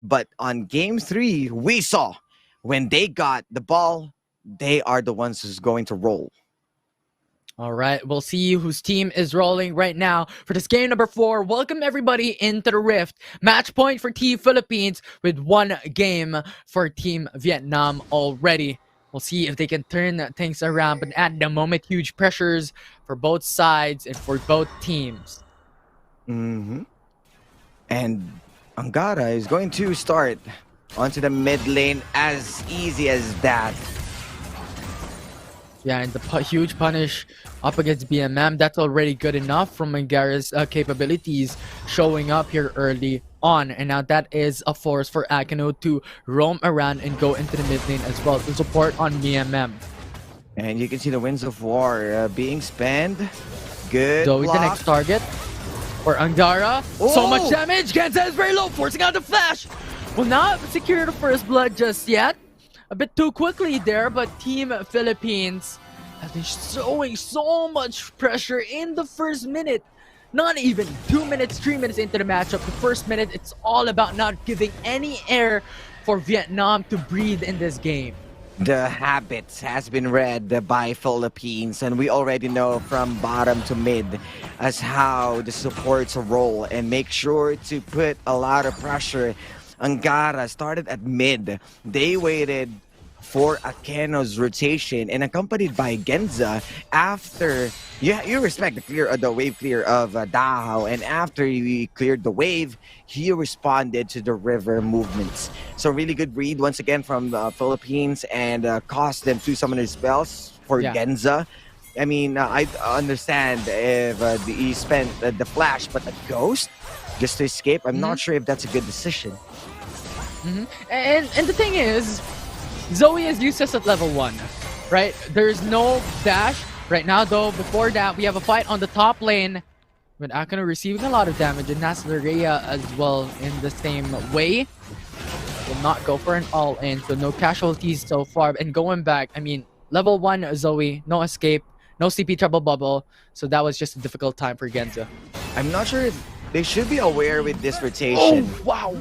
But on game three, we saw when they got the ball, they are the ones who's going to roll. All right, we'll see whose team is rolling right now for this game number 4. Welcome everybody into the Rift. Match point for Team Philippines with 1 game for Team Vietnam already. We'll see if they can turn things around, but at the moment, huge pressures for both sides and for both teams. Hmm. And Angara is going to start onto the mid lane as easy as that. Yeah, and the huge punish up against BMM, that's already good enough from Angara's capabilities showing up here early on. And now that is a force for Akino to roam around and go into the mid lane as well to support on BMM. And you can see the Winds of War being spent. Good Zoe's the block. next target for Angara. So Oh! much damage. Genza is very low, forcing out the flash. Will not secure the first blood just yet. A bit too quickly there, but Team Philippines has been showing so much pressure in the first minute. Not even 2 minutes, 3 minutes into the matchup. The first minute, it's all about not giving any air for Vietnam to breathe in this game. The habits has been read by Philippines, and we already know from bottom to mid as how the supports roll and make sure to put a lot of pressure. Angara started at mid. They waited for Akeno's rotation and accompanied by Genza after you respect the wave clear of Dahao, and after he cleared the wave, he responded to the river movements. So really good read once again from the Philippines, and cost them 2 summoner spells for Yeah. Genza. I mean, I understand if he spent the flash, but the ghost just to escape, I'm not sure if that's a good decision. And the thing is, Zoe is useless at level 1, right? There's no dash right now, though. Before that, we have a fight on the top lane with Akano receiving a lot of damage, and Naslaria as well in the same way. Will not go for an all-in, so no casualties so far. And going back, I mean, level 1 Zoe, no escape, no CP trouble bubble, so that was just a difficult time for Genza. I'm not sure if they should be aware with this rotation. Wow!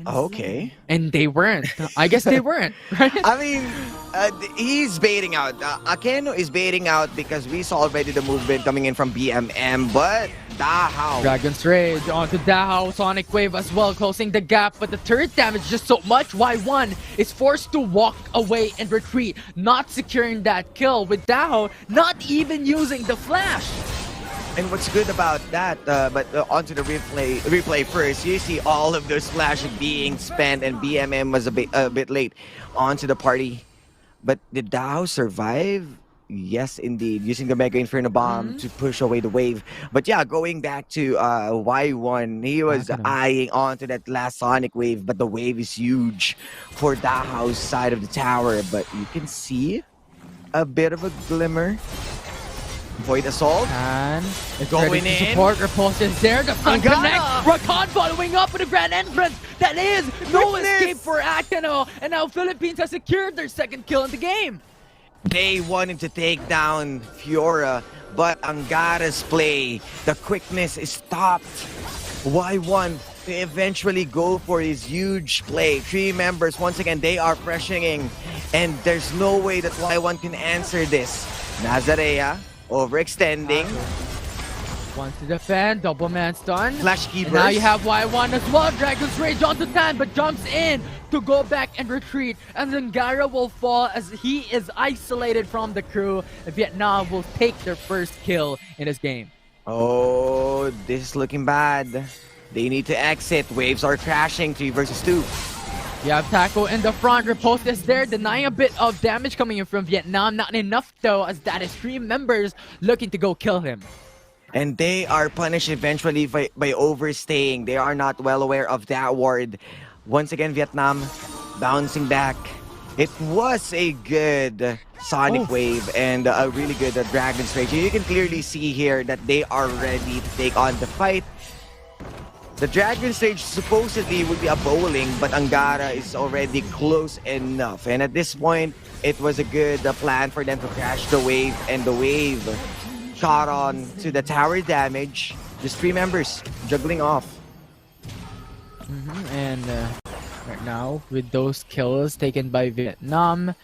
Okay. And they weren't. I guess they weren't, right? I mean, he's baiting out. Akeno is baiting out because we saw already the movement coming in from BMM, but Dahao. Dragon's Rage onto Dahao, Sonic Wave as well, closing the gap, but the turret damage just so much. Y1 is forced to walk away and retreat, not securing that kill with Dahao, not even using the flash. And what's good about that, but onto the replay first, you see all of those flashes being spent, and BMM was a bit late onto the party. But did Dahao survive? Yes, indeed. Using the Mega Inferno Bomb to push away the wave. But yeah, going back to Y1, he was eyeing onto that last Sonic Wave, but the wave is huge for Dahao's side of the tower. But you can see a bit of a glimmer. Void Assault. And it's Going ready to in. support. Repulse is there. The front Angara. connect. Rakan following up with a grand entrance. That is no Witness. escape for Akano. And now Philippines has secured their second kill in the game. They wanted to take down Fiora, but Angara's play, the quickness is stopped. Y1 eventually go for his huge play. 3 members, once again, they are pressuring, and there's no way that Y1 can answer this. Nazarea overextending. Wants to defend. Double man stun. Flash key And now burst. you have Y1 as well. Dragon's Rage onto Tan, but jumps in to go back and retreat. And then Gara will fall as he is isolated from the crew. Vietnam will take their first kill in this game. Oh, this is looking bad. They need to exit. Waves are crashing. 3 versus 2. You have Taco in the front. Riposte is there, denying a bit of damage coming in from Vietnam. Not enough though, as that is 3 members looking to go kill him. And they are punished eventually by overstaying. They are not well aware of that ward. Once again, Vietnam bouncing back. It was a good Sonic Wave and a really good Dragon's Rage. You can clearly see here that they are ready to take on the fight. The Dragon's Rage supposedly would be a bowling, but Angara is already close enough. And at this point, it was a good plan for them to crash the wave, and the wave caught on to the tower damage. Just 3 members juggling off. And right now, with those kills taken by Vietnam,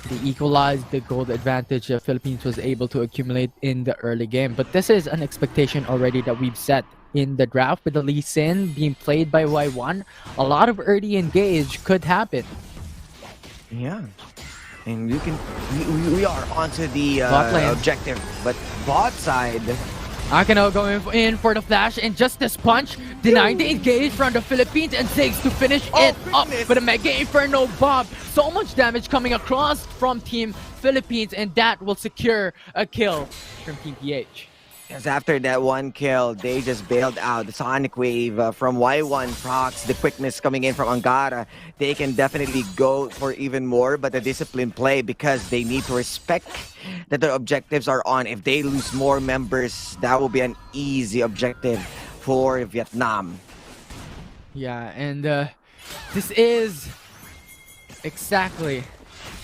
they equalized the gold advantage the Philippines was able to accumulate in the early game. But this is an expectation already that we've set in the draft with the Lee Sin being played by Y1. A lot of early engage could happen. Yeah. And you can we are onto the Bot lane. objective, but bot side. Akino going in for the flash and just this punch, denying the engage from the Philippines, and Ziggs to finish it up goodness. with a Mega Inferno bomb. So much damage coming across from Team Philippines, and that will secure a kill from Team PH. Because after that one kill, they just bailed out. The Sonic Wave from Y1 procs, the quickness coming in from Angara. They can definitely go for even more, but the discipline play because they need to respect that their objectives are on. If they lose more members, that will be an easy objective for Vietnam. Yeah, and this is exactly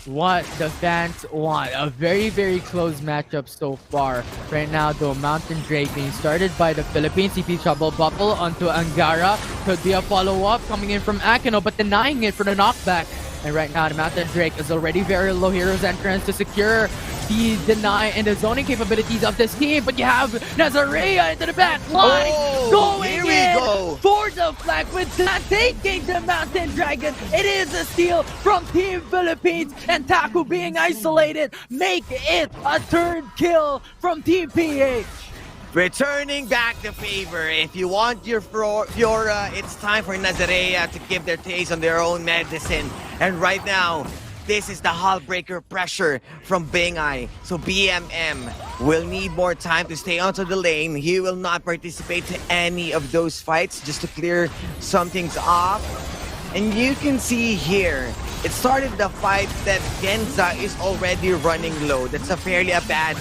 what the fans want. A very, very close matchup so far. Right now, though, Mountain Drake being started by the Philippines. CP Trouble Bubble onto Angara. Could be a follow-up coming in from Akino, but denying it for the knockback. And right now, the Mountain Drake is already very low. Hero's entrance to secure the deny and the zoning capabilities of this team. But you have Nazarea into the back line. Going here we in go. for the flag with that taking the Mountain Dragon. It is a steal from Team Philippines, and Taku being isolated. Make it a third kill from Team PH. Returning back the favor. If you want your Fiora, it's time for Nazarea to give their taste on their own medicine. And right now, this is the hull breaker pressure from Bingay. So BMM will need more time to stay onto the lane. He will not participate to any of those fights just to clear some things off. And you can see here, it started the fight that Genza is already running low. That's a fairly bad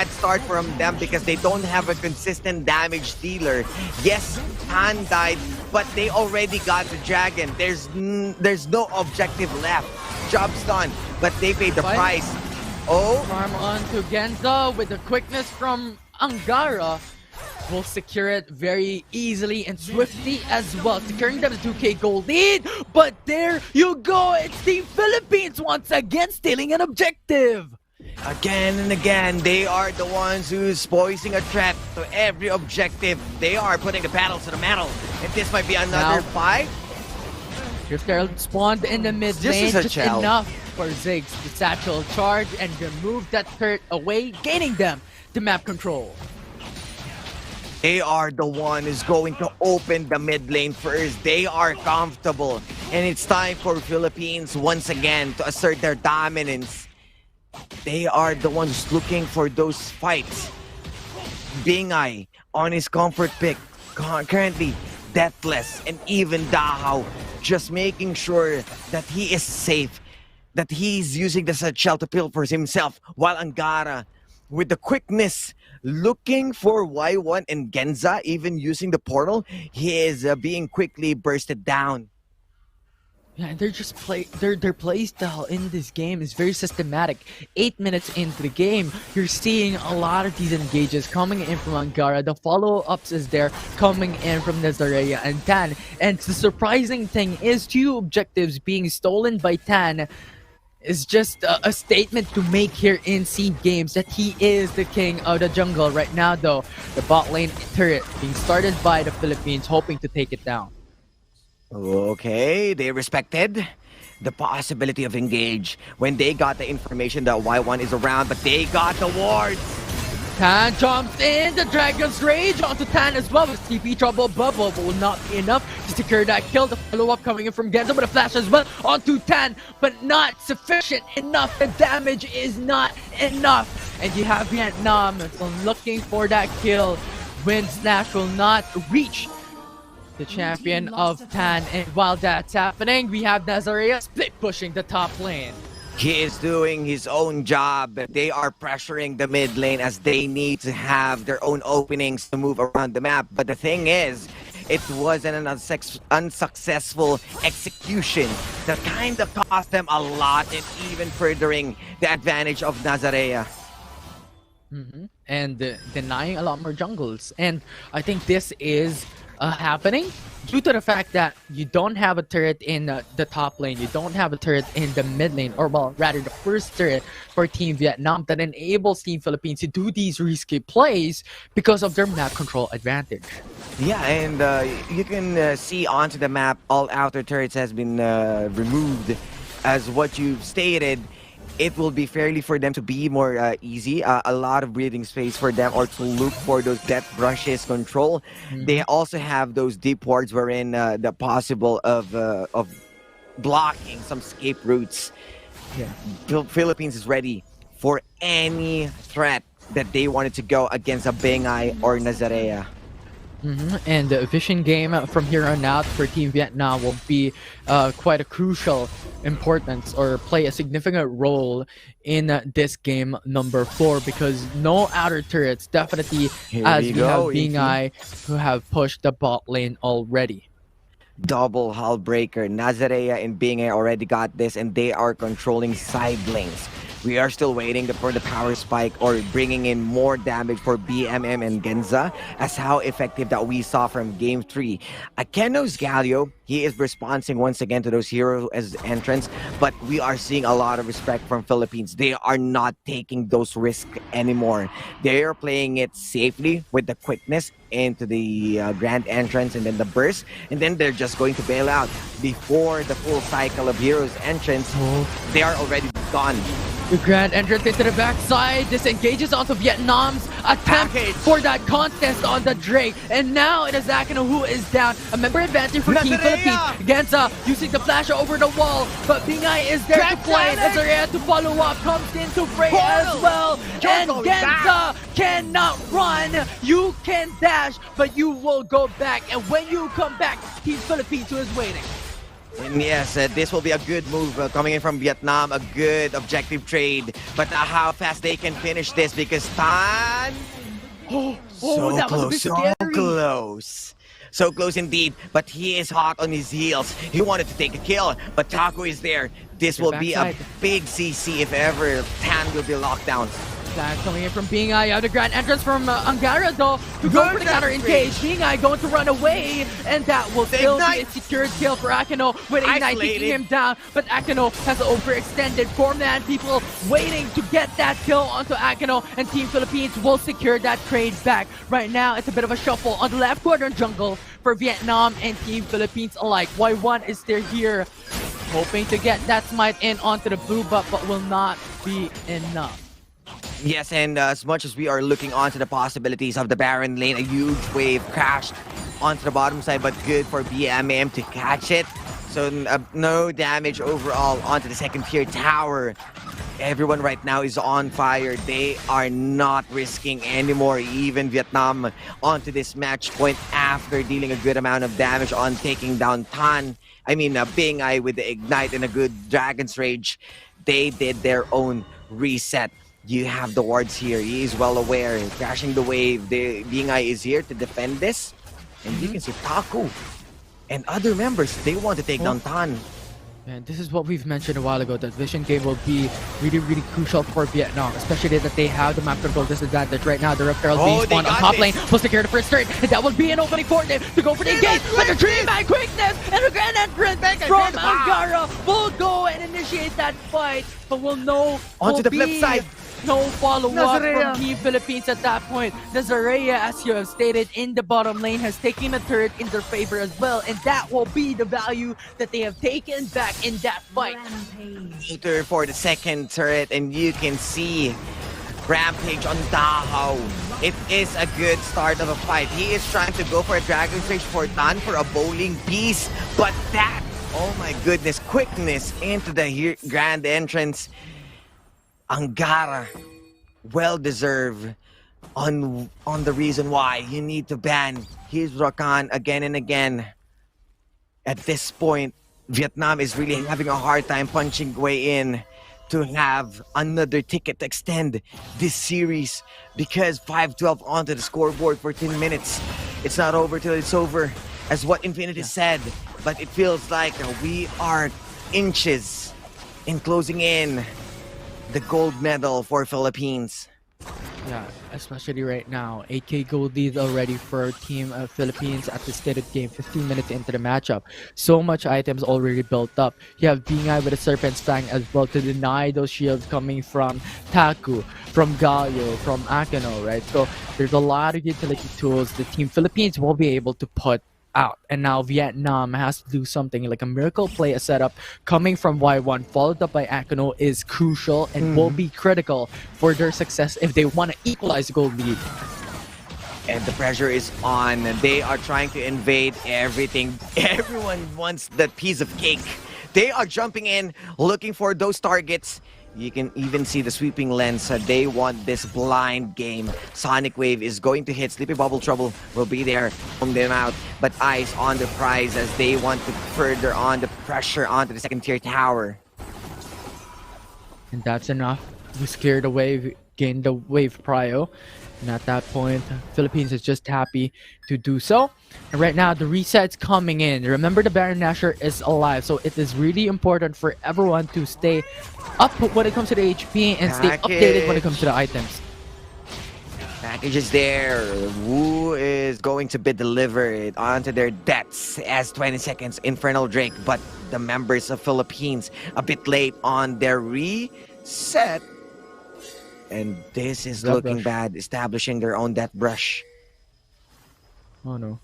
start from them because they don't have a consistent damage dealer. Yes, Han died, but they already got the dragon. There's no objective left. Job's done, but they paid the price. Oh, Farm on to Genza with the quickness from Angara. Will secure it very easily and swiftly as well, securing them the 2K gold lead. But there you go, it's Team Philippines once again stealing an objective. Again and again, they are the ones who's posing a threat to every objective. They are putting the pedal to the metal. And this might be another fight. Drift Herald spawned in the mid This lane, is a just chow. enough for Ziggs to satchel charge and remove that turret away, gaining them the map control. They are the one who's going to open the mid lane first. They are comfortable. And it's time for Philippines once again to assert their dominance. They are the ones looking for those fights. Bingay on his comfort pick, currently Deathless, and even Dahao just making sure that he is safe, that he's using the shell to pill for himself, while Angara with the quickness looking for Y1 and Genza, even using the portal, he is being quickly bursted down. Yeah, and they're just their play style in this game is very systematic. 8 minutes into the game, you're seeing a lot of these engages coming in from Angara. The follow-ups is there coming in from Nazarea and Tan. And the surprising thing is 2 objectives being stolen by Tan is just a statement to make here in SEED Games that he is the king of the jungle. Right now though, the bot lane turret being started by the Philippines, hoping to take it down. Okay, they respected the possibility of engage when they got the information that Y1 is around, but they got the wards. Tan jumps in, the Dragon's Rage onto Tan as well with TP Trouble Bubble, but will not be enough to secure that kill. The follow-up coming in from Genza with a flash as well onto Tan, but not sufficient enough. The damage is not enough. And you have Vietnam so looking for that kill. Wind Slash will not reach the champion of Tan, and while that's happening, we have Nazarea split pushing the top lane. He is doing his own job. They are pressuring the mid lane as they need to have their own openings to move around the map. But the thing is, it wasn't an unsuccessful execution that kind of cost them a lot and even furthering the advantage of Nazarea. And denying a lot more jungles. And I think this is happening due to the fact that you don't have a turret in the top lane, you don't have a turret in the mid lane, or well, rather the first turret for Team Vietnam that enables Team Philippines to do these risky plays because of their map control advantage. Yeah, and you can see onto the map, all outer turrets has been removed. As what you've stated, it will be fairly for them to be more easy. A lot of breathing space for them, or to look for those death brushes control. They also have those deep wards wherein the possible of blocking some escape routes. Yeah. Philippines is ready for any threat that they wanted to go against a Bengay or Nazarea. And the vision game from here on out for Team Vietnam will be quite a crucial importance, or play a significant role in this game number 4, because no outer turrets, definitely, as we have Bingay who have pushed the bot lane already. Double hull breaker. Nazarea and Bingay already got this, and they are controlling side lanes. We are still waiting for the power spike, or bringing in more damage for BMM and Genza, as how effective that we saw from Game 3. Akeno's Galio, he is responding once again to those heroes as entrants, but we are seeing a lot of respect from Philippines. They are not taking those risks anymore. They are playing it safely with the quickness into the grand entrance and then the burst, and then they're just going to bail out before the full cycle of heroes entrance. They are already gone. The grand entrance into the backside disengages onto Vietnam's attempt for that contest on the Drake. And now it is Akeno who is down. A member advantage for Team Philippines. Genza using the flash over the wall, but Bingay is there to play. Nazarea to follow up, comes into fray as well. And Genza cannot run. You can dash, but you will go back. And when you come back, Team Philippines who is waiting. And yes, this will be a good move coming in from Vietnam, a good objective trade. But how fast they can finish this, because Tan... so that close, was a bit so scary. close. So close indeed, but he is hot on his heels. He wanted to take a kill, but Taco is there. This will be a big CC if ever Tan will be locked down. Flash coming in from Bingay. Out the grand entrance from Angara though to go for the counter engage. Bingay going to run away, and that will still be a secured kill for Akeno with Ignite taking him down. But Akeno has overextended. 4-man people waiting to get that kill onto Akeno, and Team Philippines will secure that trade back. Right now, it's a bit of a shuffle on the left quadrant jungle for Vietnam and Team Philippines alike. Y1 is still here, hoping to get that smite in onto the blue buff, but will not be enough. Yes, and as much as we are looking onto the possibilities of the Baron lane, a huge wave crashed onto the bottom side, but good for BMM to catch it. So no damage overall onto the second tier tower. Everyone right now is on fire. They are not risking anymore, even Vietnam, onto this match point after dealing a good amount of damage on taking down Bingay with the Ignite and a good Dragon's Rage. They did their own reset. You have the wards here. He is well aware. Crashing the wave. The Bingay is here to defend this. And you can see Taku and other members, they want to take down Tan. And this is what we've mentioned a while ago, that vision game will be really, really crucial for Vietnam, especially that they have the map control disadvantage right now. The Reptiles being spawned on top lane will secure the first turret, and that will be an opening for them to go for the engage. But the Dream-Man quickness and the grand entrance from Angara will go and initiate that fight, but we'll know onto the flip side. No follow-up from Team Philippines at that point. Nazarea, as you have stated, in the bottom lane has taken a turret in their favor as well, and that will be the value that they have taken back in that fight. Shooter for the second turret, and you can see Rampage on Tahoe. It is a good start of a fight. He is trying to go for a Dragon's Rage for Tan for a bowling piece, but that, oh my goodness, quickness into the grand entrance. Angara, well-deserved on the reason why you need to ban his Rakan again and again. At this point, Vietnam is really having a hard time punching way in to have another ticket to extend this series, because 5-12 onto the scoreboard for 10 minutes. It's not over till it's over, as what Infinity said, but it feels like we are inches in closing in the gold medal for Philippines. Yeah, especially right now. 8K gold lead already for Team Philippines at the stated game, 15 minutes into the matchup. So much items already built up. You have Bingay with a Serpent's Fang as well to deny those shields coming from Taku, from Galio, from Akino, right? So there's a lot of utility tools the Team Philippines will be able to put out. And now Vietnam has to do something like a miracle play, a setup coming from Y1 followed up by Akino is crucial and will be critical for their success if they want to equalize the gold lead. And the pressure is on. They are trying to invade everything. Everyone wants that piece of cake. They are jumping in, looking for those targets. You can even see the sweeping lens. They want this blind game. Sonic Wave is going to hit. Sleepy Bubble Trouble will be there, from them out. But Ice on the prize as they want to further on the pressure onto the second tier tower. And that's enough. We scared the wave, gained the wave prio. And at that point, Philippines is just happy to do so. And right now, the reset's coming in. Remember, the Baron Nashor is alive, so it is really important for everyone to stay up when it comes to the HP and stay updated when it comes to the items. Package is there. Wu is going to be delivered onto their deaths as 20 seconds Infernal Drake, but the members of Philippines a bit late on their reset. And this is Death looking brush. bad, establishing their own death brush. Oh no.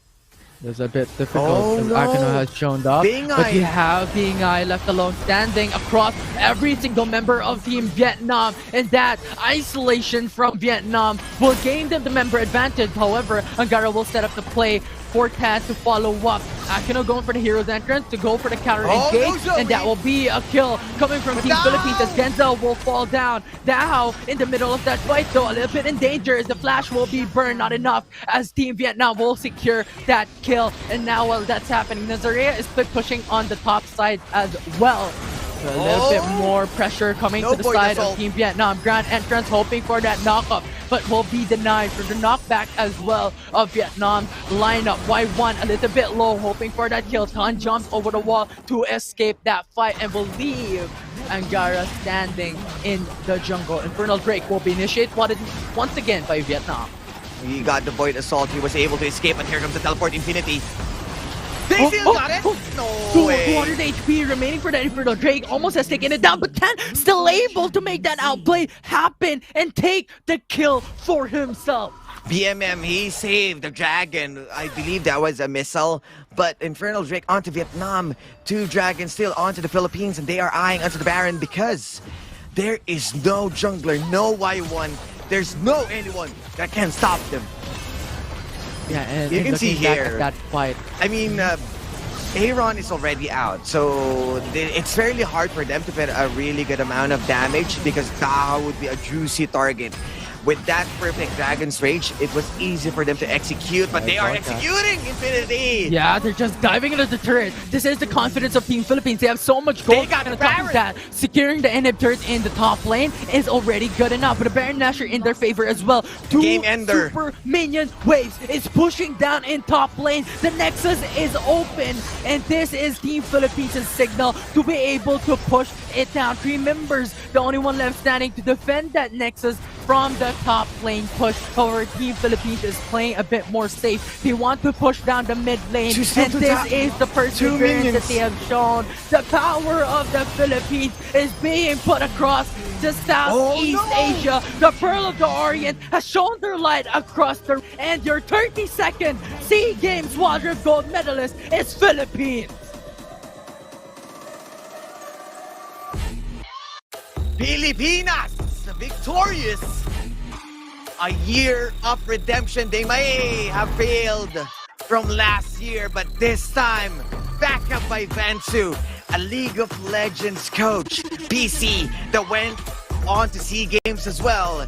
It's a bit difficult Oh, as no. Akino has shown up. But you Bingay. have Bingay left alone standing across every single member of Team Vietnam. And that isolation from Vietnam will gain them the member advantage. However, Angara will set up the play for Taz to follow up. Akino going for the hero's entrance to go for the counter engage. no, And that will be a kill coming from Team Philippines as Genza will fall down. Now, in the middle of that fight though, a little bit in danger as the flash will be burned. Not enough as Team Vietnam will secure that kill. And now while that's happening, Nazarea is split pushing on the top side as well. So a little bit more pressure coming No to the void side assault. of Team Vietnam. Grand entrance hoping for that knockup, but will be denied for the knockback as well of Vietnam lineup. Y1 a little bit low, hoping for that kill. Tan jumps over the wall to escape that fight and will leave Angara standing in the jungle. Infernal Drake will be initiated once again by Vietnam. He got the Void Assault. He was able to escape, and here comes the Teleport Infinity. They still got it! No way! 200 HP remaining for the Infernal Drake. Almost has taken it down, but Tan still able to make that outplay happen and take the kill for himself. BMM, he saved the dragon. I believe that was a missile. But Infernal Drake onto Vietnam. 2 dragons still onto the Philippines, and they are eyeing onto the Baron because there is no jungler, no Y1. There's no anyone that can stop them. Yeah, and You and can see looking back here. at that fight. I mean, Aaron is already out, so it's fairly hard for them to put a really good amount of damage because Taha would be a juicy target. With that perfect Dragon's Rage, it was easy for them to execute, but they are executing Infinity! Yeah, they're just diving into the turret. This is the confidence of Team Philippines. They have so much gold. They got and the on top of Baron. that, securing the inhib turret in the top lane is already good enough. But the Baron Nashor in their favor as well. 2 Game ender. super minion waves is pushing down in top lane. The Nexus is open, and this is Team Philippines' signal to be able to push it down. 3 members, the only one left standing to defend that Nexus from the top lane push. However, Team Philippines is playing a bit more safe. They want to push down the mid lane, and this is the perseverance that they have shown. The power of the Philippines is being put across to Southeast Asia. The Pearl of the Orient has shown their light across the... And your 32nd SEA Games Squadron gold medalist is Philippines. Pilipinas victorious. A year of redemption. They may have failed from last year, but this time back up by Vansu, a League of Legends coach, PC, that went on to SEA Games as well.